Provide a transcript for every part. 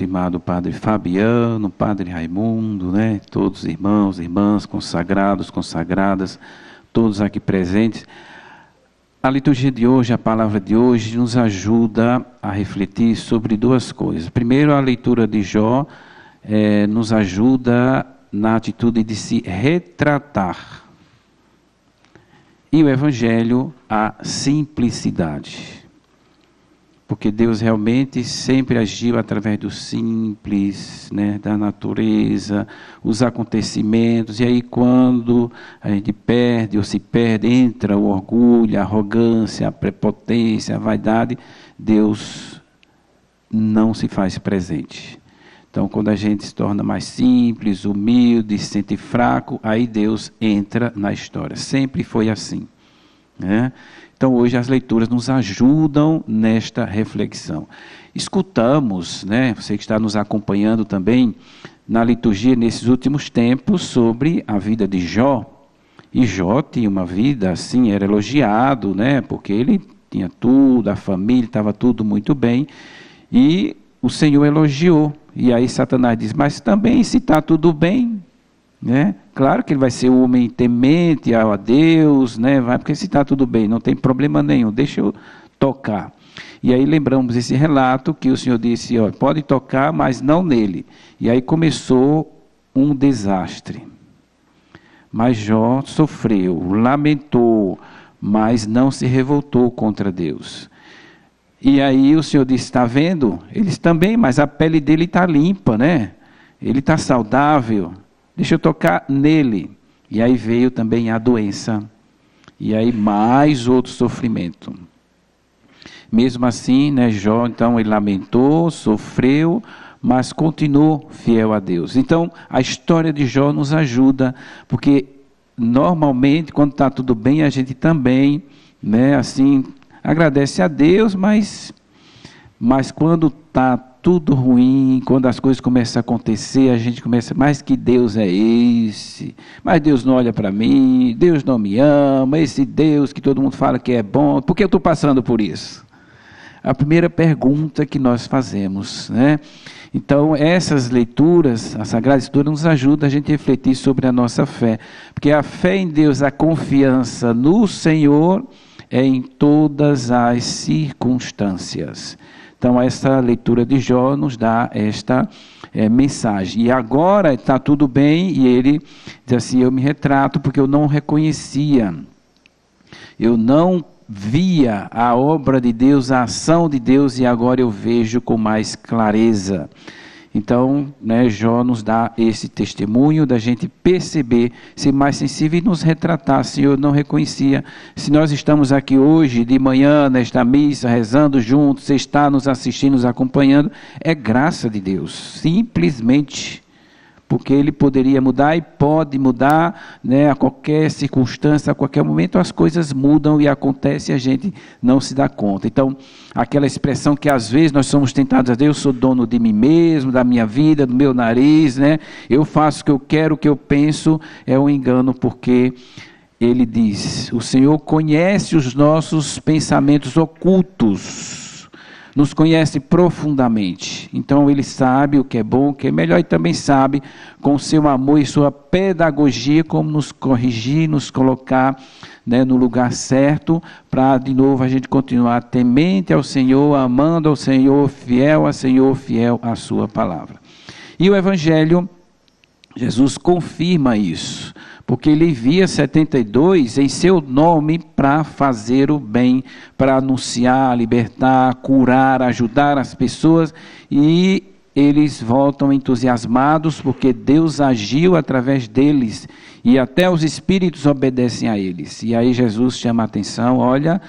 estimado Padre Fabiano, Padre Raimundo, né? Todos os irmãos, irmãs, consagrados, consagradas, todos aqui presentes. A liturgia de hoje, a palavra de hoje, nos ajuda a refletir sobre duas coisas. Primeiro, a leitura de Jó nos ajuda na atitude de se retratar. E o Evangelho, a simplicidade. Porque Deus realmente sempre agiu através do simples, né, da natureza, os acontecimentos. E aí quando a gente perde ou se perde, entra o orgulho, a arrogância, a prepotência, a vaidade, Deus não se faz presente. Então quando a gente se torna mais simples, humilde, se sente fraco, aí Deus entra na história. Sempre foi assim, né? Então hoje as leituras nos ajudam nesta reflexão. Escutamos, né, você que está nos acompanhando também, na liturgia nesses últimos tempos, sobre a vida de Jó. E Jó tinha uma vida assim, era elogiado, né, porque ele tinha tudo, a família, estava tudo muito bem. E o Senhor elogiou. E aí Satanás diz, mas também se está tudo bem, né? Claro que ele vai ser um homem temente a Deus, né? Porque se está tudo bem, não tem problema nenhum, deixa eu tocar. E aí lembramos esse relato que o Senhor disse, ó, pode tocar, mas não nele. E aí começou um desastre. Mas Jó sofreu, lamentou, mas não se revoltou contra Deus. E aí o Senhor disse, está vendo? Eles também, mas a pele dele está limpa, né? Ele está saudável. Deixa eu tocar nele. E aí veio também a doença. E aí mais outro sofrimento. Mesmo assim, né, Jó, então ele lamentou, sofreu, mas continuou fiel a Deus. Então, a história de Jó nos ajuda, porque normalmente, quando está tudo bem, a gente também, né, assim, agradece a Deus, mas quando está tudo ruim, quando as coisas começam a acontecer, a gente começa, mas que Deus é esse? Mas Deus não olha para mim, Deus não me ama, esse Deus que todo mundo fala que é bom, por que eu estou passando por isso? A primeira pergunta que nós fazemos, né? Então, essas leituras, a Sagrada Escritura nos ajuda a gente a refletir sobre a nossa fé, porque a fé em Deus, a confiança no Senhor é em todas as circunstâncias. Então, essa leitura de Jó nos dá esta mensagem. E agora está tudo bem, e ele diz assim, eu me retrato porque eu não reconhecia, eu não via a obra de Deus, a ação de Deus, e agora eu vejo com mais clareza. Então, né, Jó nos dá esse testemunho da gente perceber, ser mais sensível e nos retratar. Senhor, eu não reconhecia. Se nós estamos aqui hoje, de manhã, nesta missa, rezando juntos, você está nos assistindo, nos acompanhando, é graça de Deus, simplesmente. Porque Ele poderia mudar e pode mudar, né, a qualquer circunstância, a qualquer momento as coisas mudam e acontecem e a gente não se dá conta. Então, aquela expressão que às vezes nós somos tentados a dizer, eu sou dono de mim mesmo, da minha vida, do meu nariz, né? Eu faço o que eu quero, o que eu penso, é um engano, porque Ele diz, o Senhor conhece os nossos pensamentos ocultos, nos conhece profundamente, então Ele sabe o que é bom, o que é melhor, e também sabe, com seu amor e sua pedagogia, como nos corrigir, nos colocar, né, no lugar certo, para de novo a gente continuar temente ao Senhor, amando ao Senhor, fiel à sua palavra. E o Evangelho, Jesus confirma isso, porque ele envia 72 em seu nome para fazer o bem, para anunciar, libertar, curar, ajudar as pessoas, e eles voltam entusiasmados porque Deus agiu através deles e até os espíritos obedecem a eles. E aí Jesus chama a atenção, olha,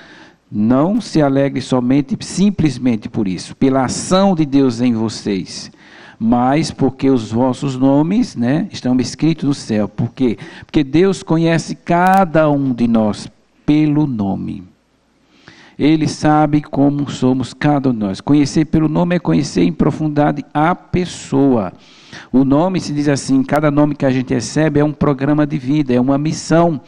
não se alegre somente, simplesmente por isso, pela ação de Deus em vocês, mas porque os vossos nomes, né, estão escritos no céu. Por quê? Porque Deus conhece cada um de nós pelo nome. Ele sabe como somos cada um de nós. Conhecer pelo nome é conhecer em profundidade a pessoa. O nome se diz assim, cada nome que a gente recebe é um programa de vida, é uma missão.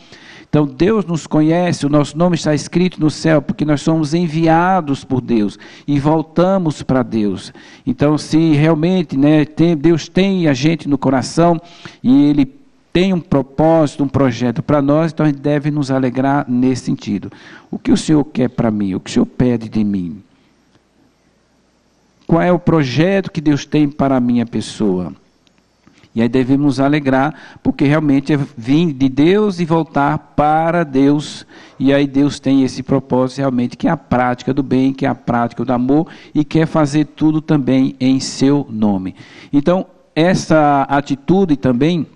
Então Deus nos conhece, o nosso nome está escrito no céu, porque nós somos enviados por Deus e voltamos para Deus. Então se realmente, né, Deus tem a gente no coração e Ele tem um propósito, um projeto para nós, então a gente deve nos alegrar nesse sentido. O que o Senhor quer para mim? O que o Senhor pede de mim? Qual é o projeto que Deus tem para a minha pessoa? E aí devemos nos alegrar, porque realmente é vir de Deus e voltar para Deus. E aí Deus tem esse propósito realmente, que é a prática do bem, que é a prática do amor, e quer fazer tudo também em seu nome. Então, essa atitude também,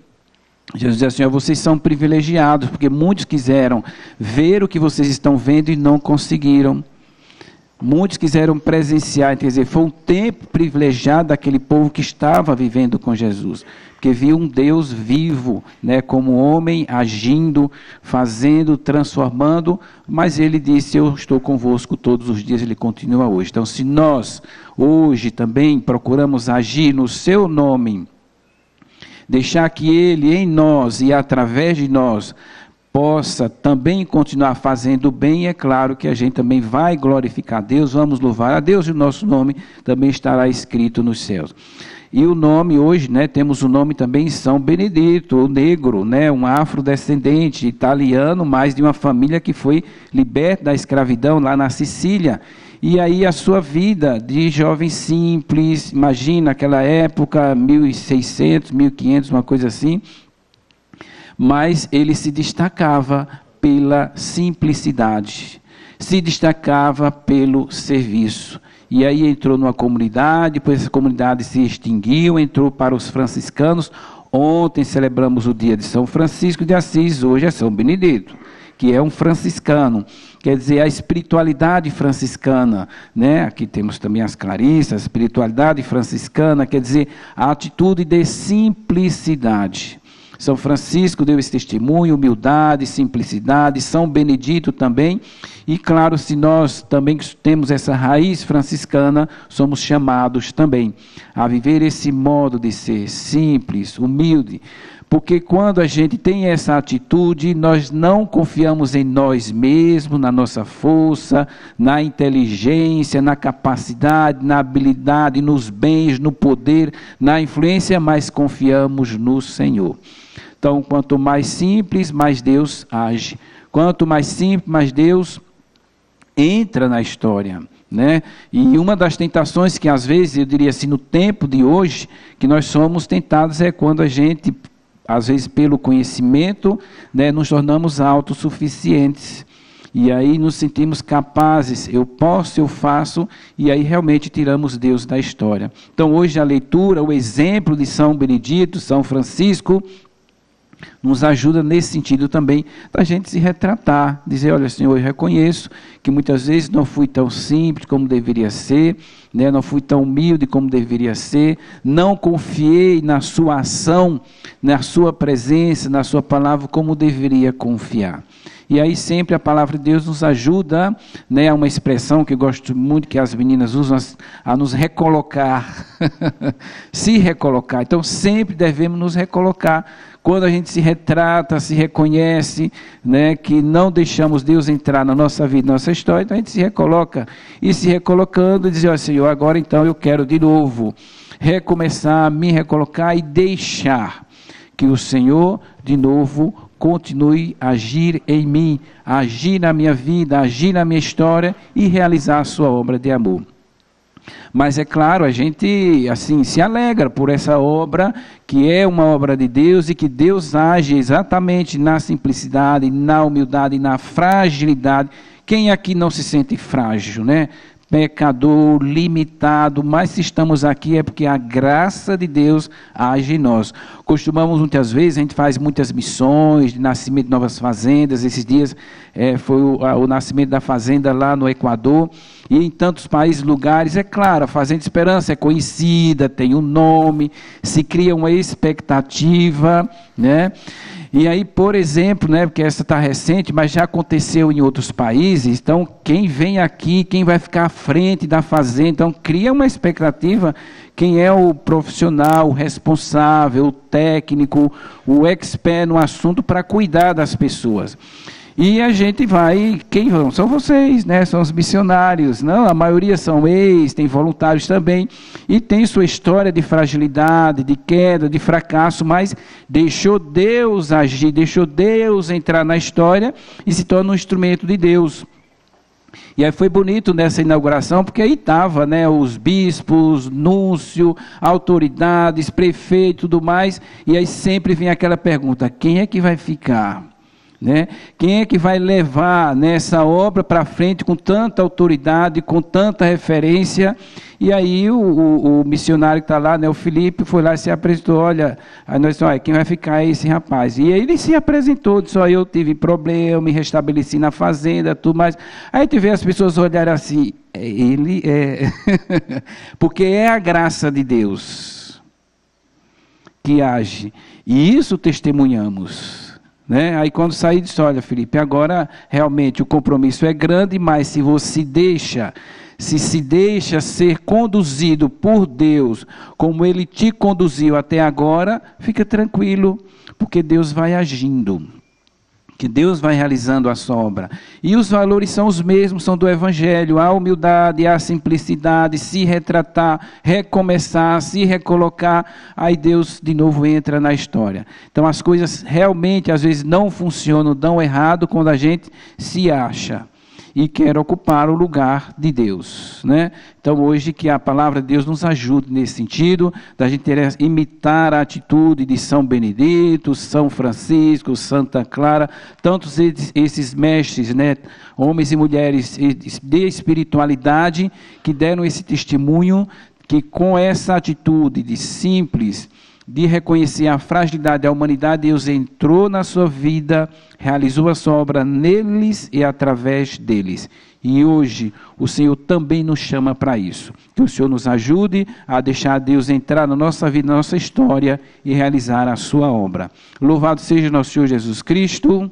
Jesus diz assim, vocês são privilegiados, porque muitos quiseram ver o que vocês estão vendo e não conseguiram. Muitos quiseram presenciar, quer dizer, foi um tempo privilegiado daquele povo que estava vivendo com Jesus, porque viu um Deus vivo, né, como homem, agindo, fazendo, transformando, mas ele disse, eu estou convosco todos os dias, ele continua hoje. Então, se nós hoje também procuramos agir no seu nome, deixar que ele em nós e através de nós possa também continuar fazendo bem, é claro que a gente também vai glorificar a Deus, vamos louvar a Deus e o nosso nome também estará escrito nos céus. E o nome hoje, né, temos o nome também São Benedito, o negro, né, um afrodescendente italiano, mas de uma família que foi liberta da escravidão lá na Sicília. E aí a sua vida de jovem simples, imagina aquela época, 1600, 1500, uma coisa assim, mas ele se destacava pela simplicidade, se destacava pelo serviço. E aí entrou numa comunidade, depois essa comunidade se extinguiu, entrou para os franciscanos. Ontem celebramos o dia de São Francisco de Assis, hoje é São Benedito, que é um franciscano. Quer dizer, a espiritualidade franciscana, né? Aqui temos também as Clarissas, a espiritualidade franciscana, quer dizer, a atitude de simplicidade. São Francisco deu esse testemunho, humildade, simplicidade, São Benedito também, e claro, se nós também temos essa raiz franciscana, somos chamados também a viver esse modo de ser simples, humilde, porque quando a gente tem essa atitude, nós não confiamos em nós mesmos, na nossa força, na inteligência, na capacidade, na habilidade, nos bens, no poder, na influência, mas confiamos no Senhor. Então, quanto mais simples, mais Deus age. Quanto mais simples, mais Deus entra na história, né? E uma das tentações que às vezes, eu diria assim, no tempo de hoje, que nós somos tentados é quando a gente, às vezes pelo conhecimento, né, nos tornamos autossuficientes. E aí nos sentimos capazes, eu posso, eu faço, e aí realmente tiramos Deus da história. Então hoje a leitura, o exemplo de São Benedito, São Francisco, nos ajuda nesse sentido também, da gente se retratar, dizer, olha Senhor, eu reconheço que muitas vezes não fui tão simples como deveria ser, né? Não fui tão humilde como deveria ser, não confiei na sua ação, na sua presença, na sua palavra como deveria confiar. E aí sempre a palavra de Deus nos ajuda, né, a uma expressão que eu gosto muito que as meninas usam, a nos recolocar, se recolocar. Então sempre devemos nos recolocar. Quando a gente se retrata, se reconhece, né, que não deixamos Deus entrar na nossa vida, na nossa história, então a gente se recoloca. E se recolocando, dizer, ó Senhor, agora então eu quero de novo recomeçar, me recolocar e deixar que o Senhor de novo continue a agir em mim, a agir na minha vida, a agir na minha história e realizar a sua obra de amor. Mas é claro, a gente assim se alegra por essa obra, que é uma obra de Deus e que Deus age exatamente na simplicidade, na humildade, na fragilidade. Quem aqui não se sente frágil, né? Pecador, limitado, mas se estamos aqui é porque a graça de Deus age em nós. Costumamos muitas vezes, a gente faz muitas missões de nascimento de novas fazendas. Esses dias foi o nascimento da fazenda lá no Equador, e em tantos países, lugares. É claro, a Fazenda Esperança é conhecida, tem um nome, se cria uma expectativa, né? E aí, por exemplo, né, porque essa está recente, mas já aconteceu em outros países, então quem vem aqui, quem vai ficar à frente da fazenda, então cria uma expectativa, quem é o profissional, o responsável, o técnico, o expert no assunto para cuidar das pessoas. E a gente vai, quem vão? São vocês, né? São os missionários, não? A maioria são tem voluntários também, e tem sua história de fragilidade, de queda, de fracasso, mas deixou Deus agir, deixou Deus entrar na história e se torna um instrumento de Deus. E aí foi bonito nessa inauguração, porque aí estava, né, os bispos, núncio, autoridades, prefeito e tudo mais, e aí sempre vinha aquela pergunta, quem é que vai ficar? Né? Quem é que vai levar nessa obra para frente com tanta autoridade, com tanta referência? E aí o missionário que está lá, né, o Felipe, foi lá e se apresentou, olha, aí nós dissemos, quem vai ficar é esse rapaz. E aí ele se apresentou, disse, eu tive problema, me restabeleci na fazenda, tudo mais. Aí tu vê as pessoas olharem assim, ele é... porque é a graça de Deus que age. E isso testemunhamos. Né? Aí quando saí disse, olha Felipe, agora realmente o compromisso é grande, mas se você se deixa ser conduzido por Deus, como Ele te conduziu até agora, fica tranquilo, porque Deus vai agindo, que Deus vai realizando a sua obra. E os valores são os mesmos, são do Evangelho, a humildade, a simplicidade, se retratar, recomeçar, se recolocar, aí Deus de novo entra na história. Então as coisas realmente às vezes não funcionam, dão errado quando a gente se acha e quer ocupar o lugar de Deus, né? Então hoje que a palavra de Deus nos ajude nesse sentido, da gente imitar a atitude de São Benedito, São Francisco, Santa Clara, tantos esses mestres, né, homens e mulheres de espiritualidade, que deram esse testemunho, que com essa atitude de simples, de reconhecer a fragilidade da humanidade, Deus entrou na sua vida, realizou a sua obra neles e através deles. E hoje o Senhor também nos chama para isso. Que o Senhor nos ajude a deixar Deus entrar na nossa vida, na nossa história e realizar a sua obra. Louvado seja nosso Senhor Jesus Cristo.